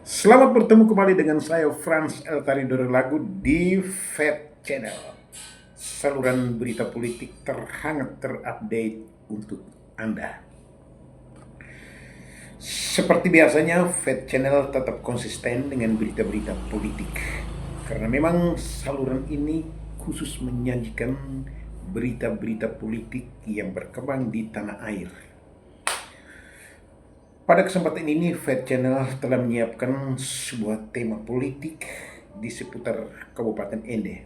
Selamat bertemu kembali dengan saya Franz El Taridor Lagu di Fed Channel, saluran berita politik terhangat terupdate untuk Anda. Seperti biasanya, Fed Channel tetap konsisten dengan berita-berita politik karena memang saluran ini khusus menyajikan berita-berita politik yang berkembang di tanah air. Pada kesempatan ini, Fed Channel telah menyiapkan sebuah tema politik di seputar Kabupaten Ende.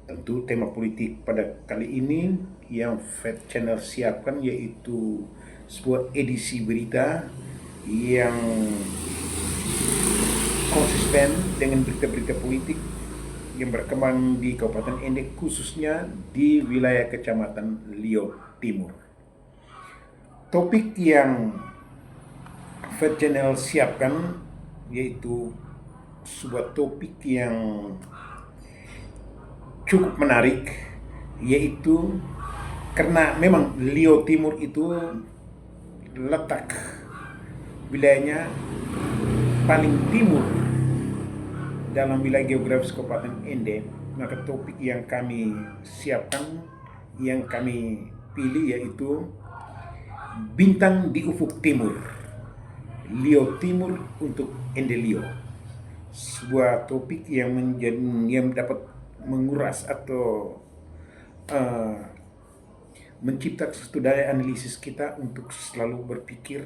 Tentu tema politik pada kali ini yang Fed Channel siapkan yaitu sebuah edisi berita yang konsisten dengan berita-berita politik yang berkembang di Kabupaten Ende, khususnya di wilayah Kecamatan Liau Timur. Topik yang Fed Channel siapkan yaitu sebuah topik yang cukup menarik, yaitu karena memang Liau Timur itu letak wilayahnya paling timur dalam wilayah geografis Kabupaten Ende, maka topik yang kami siapkan, yang kami pilih yaitu Bintang di Ufuk Timur, Liau Timur untuk Ende Liau. Sebuah topik yang dapat menguras atau menciptakan satu daya analisis kita untuk selalu berpikir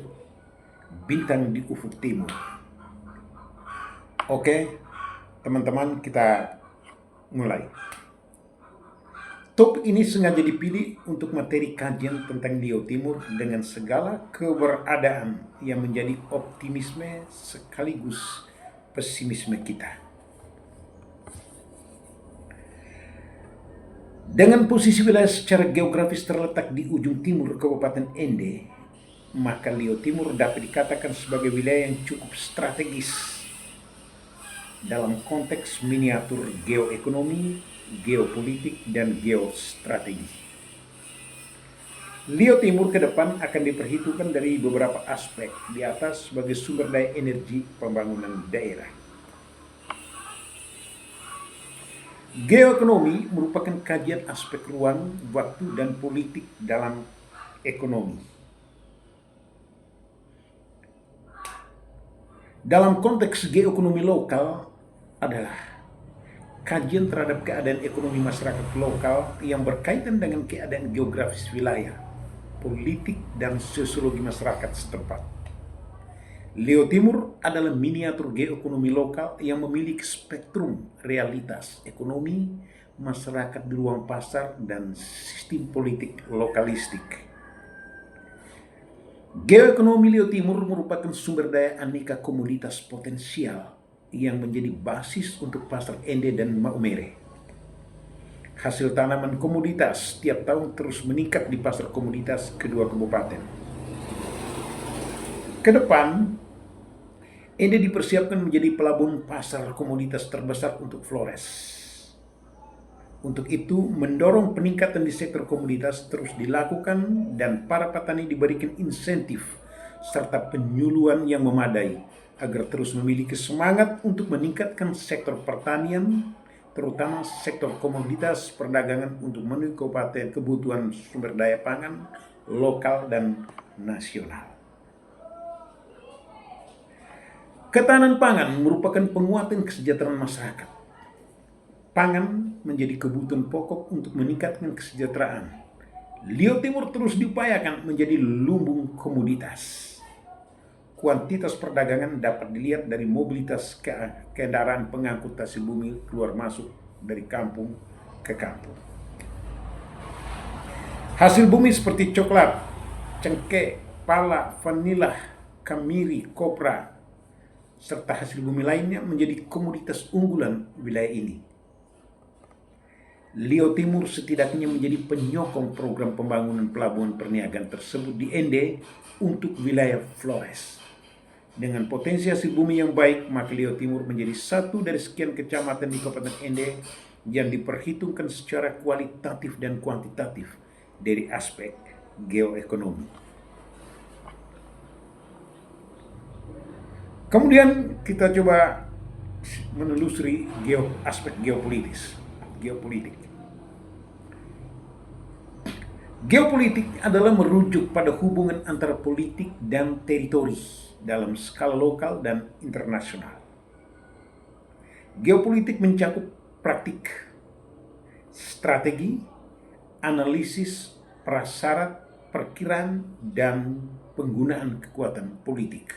bintang di ufuk timur. Oke, teman-teman, kita mulai. Topik ini sengaja dipilih untuk materi kajian tentang Liau Timur dengan segala keberadaan yang menjadi optimisme sekaligus pesimisme kita. Dengan posisi wilayah secara geografis terletak di ujung timur Kabupaten Ende, maka Liau Timur dapat dikatakan sebagai wilayah yang cukup strategis dalam konteks miniatur geoekonomi, geopolitik, dan geostrategi. Liau Timur ke depan akan diperhitungkan dari beberapa aspek di atas sebagai sumber daya energi pembangunan daerah. Geoekonomi merupakan kajian aspek ruang, waktu, dan politik dalam ekonomi. Dalam konteks geoekonomi lokal adalah kajian terhadap keadaan ekonomi masyarakat lokal yang berkaitan dengan keadaan geografis wilayah, politik, dan sosiologi masyarakat setempat. Liau Timur adalah miniatur geoekonomi lokal yang memiliki spektrum realitas ekonomi, masyarakat di ruang pasar, dan sistem politik lokalistik. Geoekonomi Liau Timur merupakan sumber daya aneka komoditas potensial yang menjadi basis untuk pasar Ende dan Maumere. Hasil tanaman komoditas tiap tahun terus meningkat di pasar komoditas kedua kabupaten. Ke depan, Ende dipersiapkan menjadi pelabuhan pasar komoditas terbesar untuk Flores. Untuk itu, mendorong peningkatan di sektor komoditas terus dilakukan dan para petani diberikan insentif serta penyuluhan yang memadai agar terus memiliki semangat untuk meningkatkan sektor pertanian, terutama sektor komoditas perdagangan untuk memenuhi kebutuhan sumber daya pangan lokal dan nasional. Ketahanan pangan merupakan penguatan kesejahteraan masyarakat. Pangan menjadi kebutuhan pokok untuk meningkatkan kesejahteraan. Liau Timur terus diupayakan menjadi lumbung komoditas. Kuantitas perdagangan dapat dilihat dari mobilitas kendaraan pengangkut hasil bumi keluar masuk dari kampung ke kampung. Hasil bumi seperti coklat, cengkeh, pala, vanila, kamiri, kopra, serta hasil bumi lainnya menjadi komoditas unggulan wilayah ini. Liau Timur setidaknya menjadi penyokong program pembangunan pelabuhan perniagaan tersebut di Ende untuk wilayah Flores. Dengan potensi hasil bumi yang baik, maka Liau Timur menjadi satu dari sekian kecamatan di Kabupaten Ende yang diperhitungkan secara kualitatif dan kuantitatif dari aspek geoekonomi. Kemudian kita coba menelusuri aspek geopolitik. Geopolitik adalah merujuk pada hubungan antara politik dan teritori dalam skala lokal dan internasional. Geopolitik mencakup praktik, strategi, analisis, prasyarat, perkiraan, dan penggunaan kekuatan politik.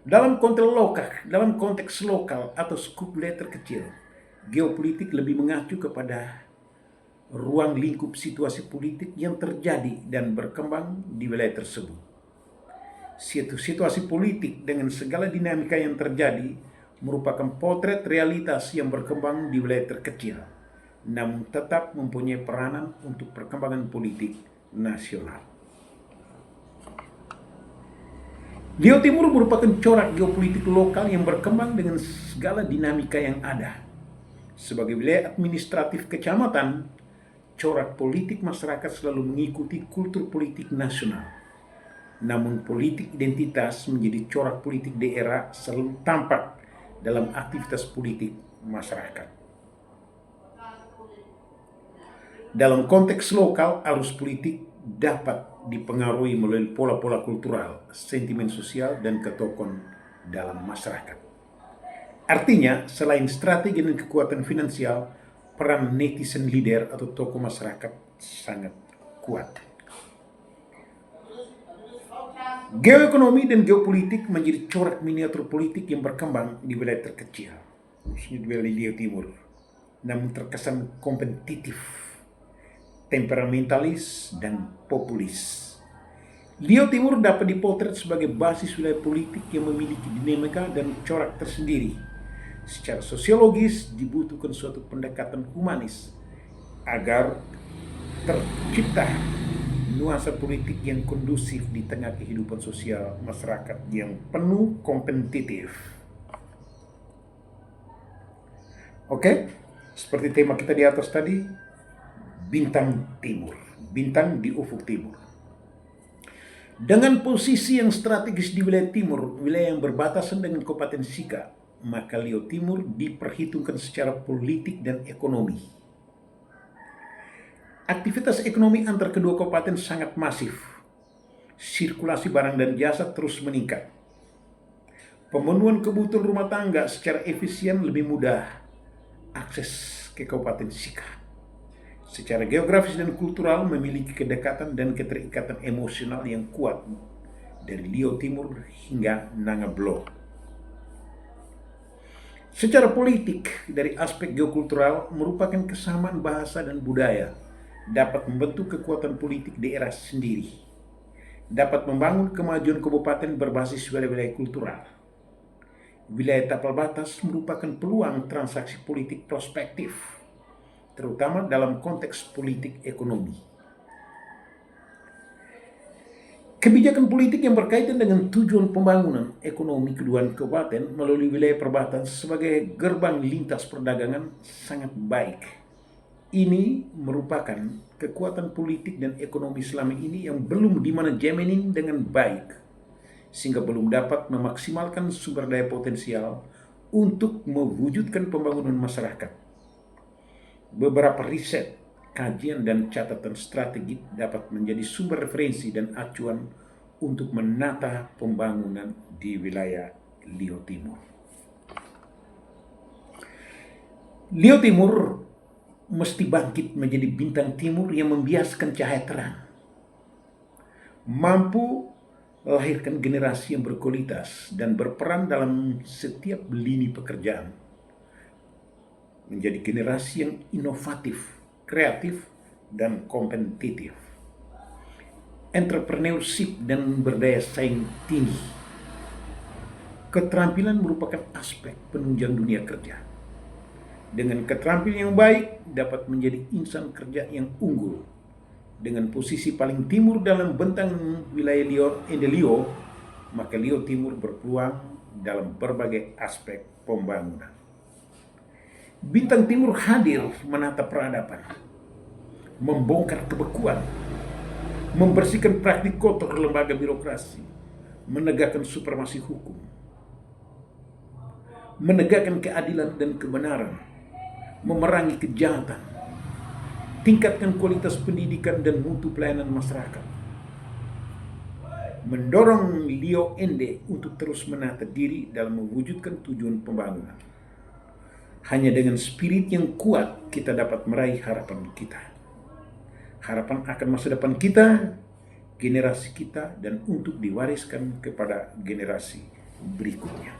Dalam konteks lokal atau skup wilayah terkecil, geopolitik lebih mengacu kepada ruang lingkup situasi politik yang terjadi dan berkembang di wilayah tersebut. Situasi politik dengan segala dinamika yang terjadi merupakan potret realitas yang berkembang di wilayah terkecil, namun tetap mempunyai peranan untuk perkembangan politik nasional. Liao Timur merupakan corak geopolitik lokal yang berkembang dengan segala dinamika yang ada. Sebagai wilayah administratif kecamatan, corak politik masyarakat selalu mengikuti kultur politik nasional. Namun politik identitas menjadi corak politik daerah selalu tampak dalam aktivitas politik masyarakat. Dalam konteks lokal, arus politik dapat dipengaruhi melalui pola-pola kultural, sentimen sosial, dan ketokohan dalam masyarakat. Artinya, selain strategi dan kekuatan finansial, peran netizen leader atau tokoh masyarakat sangat kuat. Geoekonomi dan geopolitik menjadi corak miniatur politik yang berkembang di wilayah terkecil, khususnya di wilayah Liao Timur, namun terkesan kompetitif, temperamentalis, dan populis. Liao Timur dapat dipotret sebagai basis wilayah politik yang memiliki dinamika dan corak tersendiri. Secara sosiologis dibutuhkan suatu pendekatan humanis agar tercipta nuansa politik yang kondusif di tengah kehidupan sosial masyarakat yang penuh kompetitif. Oke, seperti tema kita di atas tadi, bintang timur, bintang di ufuk timur. Dengan posisi yang strategis di wilayah timur, wilayah yang berbatasan dengan Kabupaten Sika, maka Liao Timur diperhitungkan secara politik dan ekonomi. Aktivitas ekonomi antar kedua kabupaten sangat masif. Sirkulasi barang dan jasa terus meningkat. Pemenuhan kebutuhan rumah tangga secara efisien lebih mudah akses ke Kabupaten Sika. Secara geografis dan kultural memiliki kedekatan dan keterikatan emosional yang kuat dari Liao Timur hingga Nangablo. Secara politik, dari aspek geokultural merupakan kesamaan bahasa dan budaya, dapat membentuk kekuatan politik daerah sendiri, dapat membangun kemajuan kabupaten berbasis wilayah-wilayah kultural. Wilayah tapal batas merupakan peluang transaksi politik prospektif, terutama dalam konteks politik ekonomi. Kebijakan politik yang berkaitan dengan tujuan pembangunan ekonomi kedua kabupaten melalui wilayah perbatasan sebagai gerbang lintas perdagangan sangat baik. Ini merupakan kekuatan politik dan ekonomi selama ini yang belum dimanajemenin dengan baik, sehingga belum dapat memaksimalkan sumber daya potensial untuk mewujudkan pembangunan masyarakat. Beberapa riset, kajian, dan catatan strategi dapat menjadi sumber referensi dan acuan untuk menata pembangunan di wilayah Liao Timur. Liao Timur mesti bangkit menjadi bintang timur yang membiaskan cahaya terang, mampu melahirkan generasi yang berkualitas dan berperan dalam setiap lini pekerjaan, menjadi generasi yang inovatif, kreatif, dan kompetitif, entrepreneurship dan berdaya saing tinggi. Keterampilan merupakan aspek penunjang dunia kerja. Dengan keterampilan yang baik dapat menjadi insan kerja yang unggul. Dengan posisi paling timur dalam bentang wilayah Liao, maka Liao Timur berpeluang dalam berbagai aspek pembangunan. Bintang Timur hadir menata peradaban, membongkar kebekuan, membersihkan praktik kotor lembaga birokrasi, menegakkan supremasi hukum, menegakkan keadilan dan kebenaran, memerangi kejahatan, tingkatkan kualitas pendidikan dan mutu pelayanan masyarakat, mendorong Lio Ende untuk terus menata diri dalam mewujudkan tujuan pembangunan. Hanya dengan spirit yang kuat kita dapat meraih harapan kita. Harapan akan masa depan kita, generasi kita, dan untuk diwariskan kepada generasi berikutnya.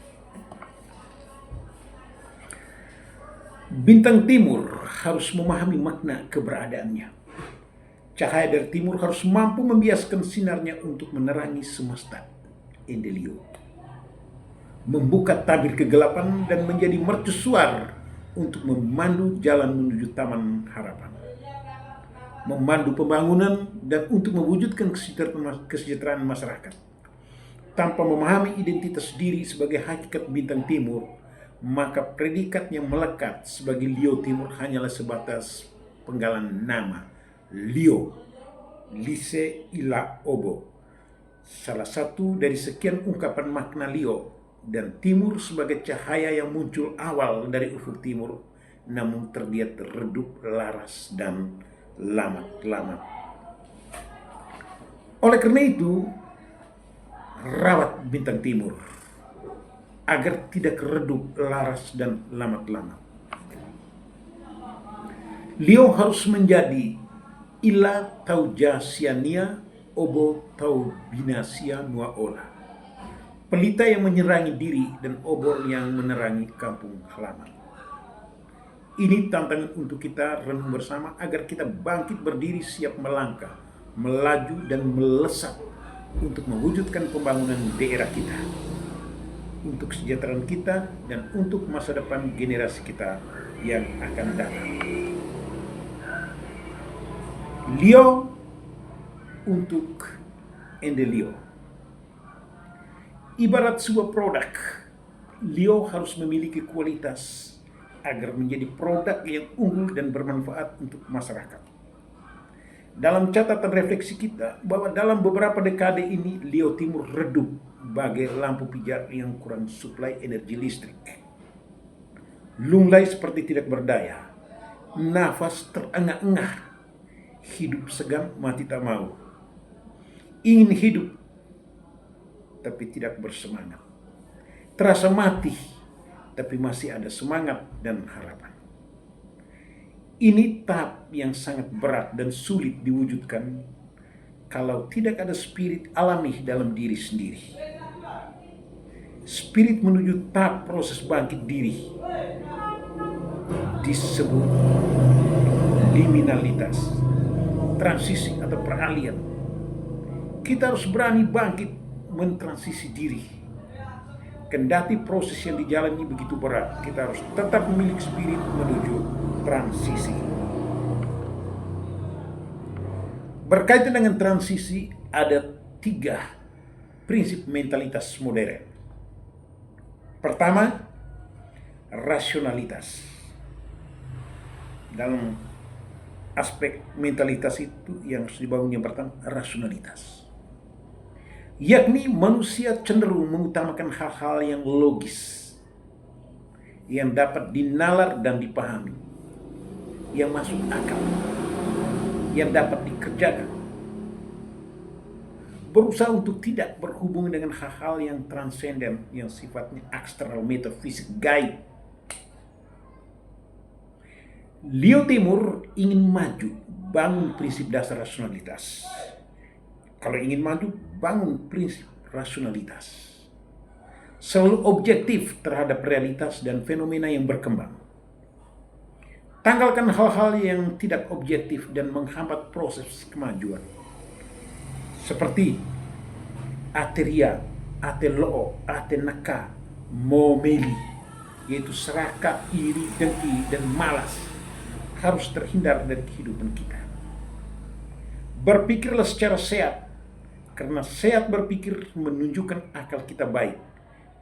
Bintang timur harus memahami makna keberadaannya. Cahaya dari timur harus mampu membiaskan sinarnya untuk menerangi semesta. Ende Lio. Membuka tabir kegelapan dan menjadi mercusuar untuk memandu jalan menuju taman harapan. Memandu pembangunan dan untuk mewujudkan kesejahteraan masyarakat. Tanpa memahami identitas diri sebagai hakikat bintang timur, maka predikat yang melekat sebagai Lio Timur hanyalah sebatas penggalan nama Lio, Lise Ila Obo, salah satu dari sekian ungkapan makna Lio, dan timur sebagai cahaya yang muncul awal dari ufuk timur, namun terlihat redup, laras, dan lamat-lamat. Oleh karena itu, rawat bintang timur agar tidak redup, laras, dan lamat-lamat. Lio harus menjadi ila taujasiania obo taubinasia nuaola, pelita yang menyerangi diri dan obor yang menerangi kampung halaman. Ini tantangan untuk kita renung bersama agar kita bangkit berdiri siap melangkah, melaju, dan melesat untuk mewujudkan pembangunan daerah kita, untuk kesejahteraan kita, dan untuk masa depan generasi kita yang akan datang. Lio untuk Ende Lio. Ibarat sebuah produk, Lio harus memiliki kualitas agar menjadi produk yang unggul dan bermanfaat untuk masyarakat. Dalam catatan refleksi kita, bahwa dalam beberapa dekade ini Lio Timur redup bagai lampu pijar yang kurang suplai energi listrik. Lunglai seperti tidak berdaya, nafas terengah-engah, hidup segan mati tak mau. Ingin hidup tapi tidak bersemangat. Terasa mati tapi masih ada semangat dan harapan. Ini tahap yang sangat berat dan sulit diwujudkan kalau tidak ada spirit alami dalam diri sendiri. Spirit menuju tahap proses bangkit diri disebut liminalitas, transisi atau peralihan. Kita harus berani bangkit mentransisi diri. Kendati proses yang dijalani begitu berat, kita harus tetap memiliki spirit menuju transisi. Berkaitan dengan transisi, ada 3 prinsip mentalitas modern. Pertama, rasionalitas. Dalam aspek mentalitas itu yang harus dibangun yang pertama, rasionalitas. Yakni manusia cenderung mengutamakan hal-hal yang logis, yang dapat dinalar dan dipahami, yang masuk akal, yang dapat dikerjakan. Berusaha untuk tidak berhubungan dengan hal-hal yang transenden, yang sifatnya eksternal, metafisik, gaib. Lio Timur ingin maju, bangun prinsip dasar rasionalitas. Kalau ingin maju, bangun prinsip rasionalitas. Selalu objektif terhadap realitas dan fenomena yang berkembang. Tanggalkan hal-hal yang tidak objektif dan menghambat proses kemajuan. Seperti ateria, ateloo, atenaka, momeli, yaitu serakah, iri, dengki, dan malas harus terhindar dari kehidupan kita. Berpikirlah secara sehat, karena sehat berpikir menunjukkan akal kita baik,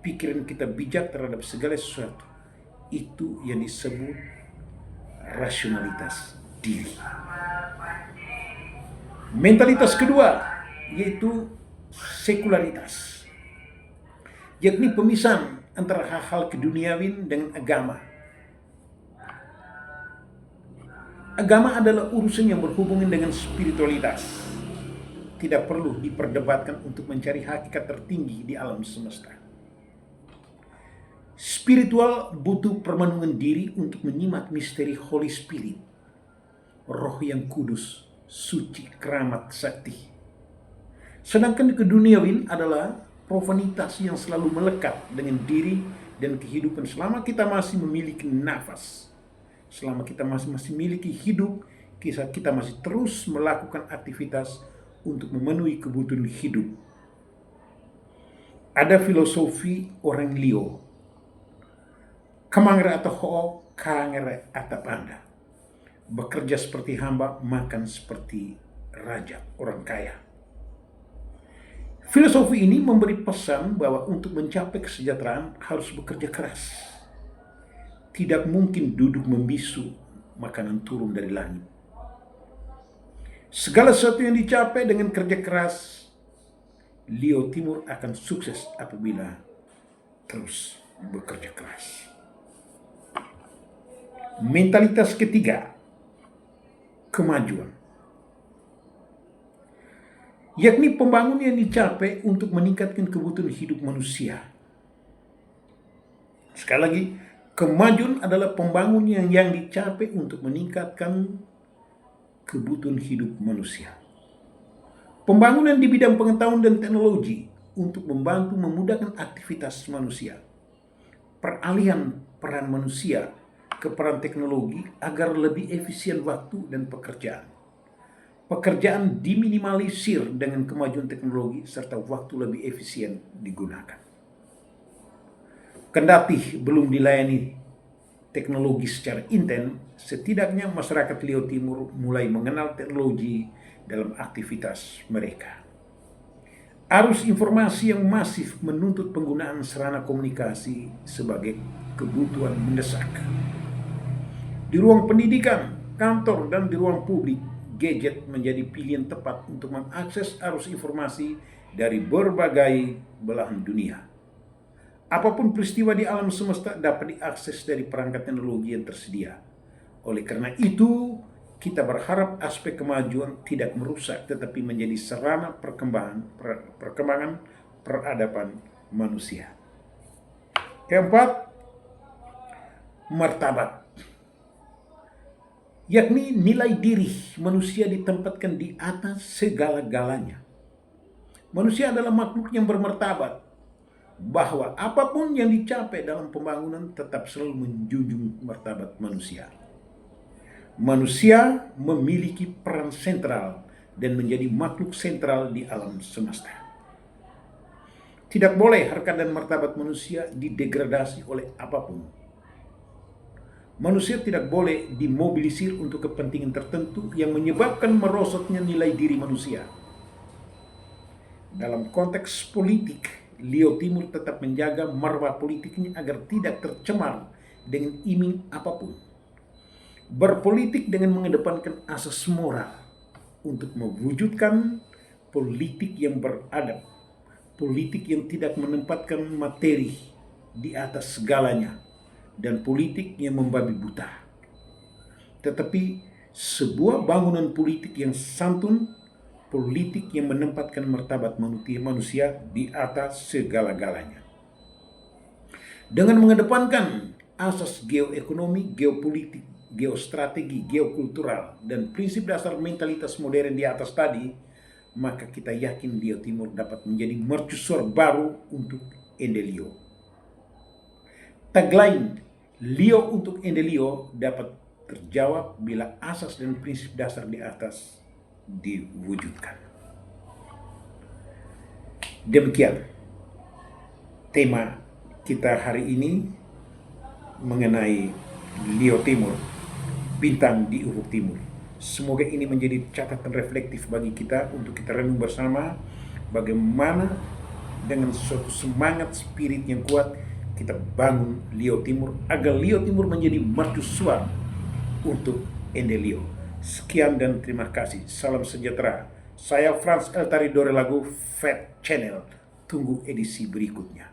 pikiran kita bijak terhadap segala sesuatu. Itu yang disebut rasionalitas diri. Mentalitas kedua yaitu sekularitas, yakni pemisahan antara hal-hal keduniawian dengan agama. Agama adalah urusan yang berhubungan dengan spiritualitas. Tidak perlu diperdebatkan untuk mencari hakikat tertinggi di alam semesta. Spiritual butuh permenungan diri untuk menyimak misteri Holy Spirit, roh yang kudus, suci, keramat, sakti. Sedangkan keduniawian adalah profanitas yang selalu melekat dengan diri dan kehidupan selama kita masih memiliki nafas. Selama kita masih memiliki hidup, kita masih terus melakukan aktivitas untuk memenuhi kebutuhan hidup. Ada filosofi orang Lio, kamangre atau ho, kangere atap Anda. Bekerja seperti hamba, makan seperti raja, orang kaya. Filosofi ini memberi pesan bahwa untuk mencapai kesejahteraan harus bekerja keras. Tidak mungkin duduk membisu makanan turun dari langit. Segala sesuatu yang dicapai dengan kerja keras, Lio Timur akan sukses apabila terus bekerja keras. Mentalitas ketiga, kemajuan. Yakni pembangunan yang dicapai untuk meningkatkan kebutuhan hidup manusia. Sekali lagi, kemajuan adalah pembangunan yang dicapai untuk meningkatkan kebutuhan hidup manusia. Pembangunan di bidang pengetahuan dan teknologi untuk membantu memudahkan aktivitas manusia. Peralihan peran manusia ke peran teknologi agar lebih efisien waktu dan pekerjaan. Pekerjaan diminimalisir dengan kemajuan teknologi serta waktu lebih efisien digunakan. Kendati belum dilayani teknologi secara intens, setidaknya masyarakat Lio Timur mulai mengenal teknologi dalam aktivitas mereka. Arus informasi yang masif menuntut penggunaan sarana komunikasi sebagai kebutuhan mendesak. Di ruang pendidikan, kantor, dan di ruang publik, gadget menjadi pilihan tepat untuk mengakses arus informasi dari berbagai belahan dunia. Apapun peristiwa di alam semesta dapat diakses dari perangkat teknologi yang tersedia. Oleh karena itu, kita berharap aspek kemajuan tidak merusak tetapi menjadi sarana perkembangan peradaban manusia. Keempat, martabat. Yakni nilai diri manusia ditempatkan di atas segala-galanya. Manusia adalah makhluk yang bermartabat, bahwa apapun yang dicapai dalam pembangunan tetap selalu menjunjung martabat manusia. Manusia memiliki peran sentral dan menjadi makhluk sentral di alam semesta. Tidak boleh harkat dan martabat manusia didegradasi oleh apapun. Manusia tidak boleh dimobilisir untuk kepentingan tertentu yang menyebabkan merosotnya nilai diri manusia. Dalam konteks politik, Lio Timur tetap menjaga marwah politiknya agar tidak tercemar dengan iming apapun. Berpolitik dengan mengedepankan asas moral untuk mewujudkan politik yang beradab, politik yang tidak menempatkan materi di atas segalanya, dan politik yang membabi buta. Tetapi sebuah bangunan politik yang santun, politik yang menempatkan martabat manusia di atas segala-galanya. Dengan mengedepankan asas geoekonomi, geopolitik, geostrategi, geokultural, dan prinsip dasar mentalitas modern di atas tadi, maka kita yakin Lio Timur dapat menjadi mercusuar baru untuk Endelio. Tagline Lio untuk Endelio dapat terjawab bila asas dan prinsip dasar di atas diwujudkan. Demikian tema kita hari ini mengenai Lio Timur, bintang di ufuk timur. Semoga ini menjadi catatan reflektif bagi kita untuk kita renung bersama bagaimana dengan suatu semangat spirit yang kuat kita bangun Lio Timur agar Lio Timur menjadi mercusuar untuk Endelio. Sekian dan terima kasih. Salam sejahtera. Saya Franz Eltaridore Lagu, Fat Channel. Tunggu edisi berikutnya.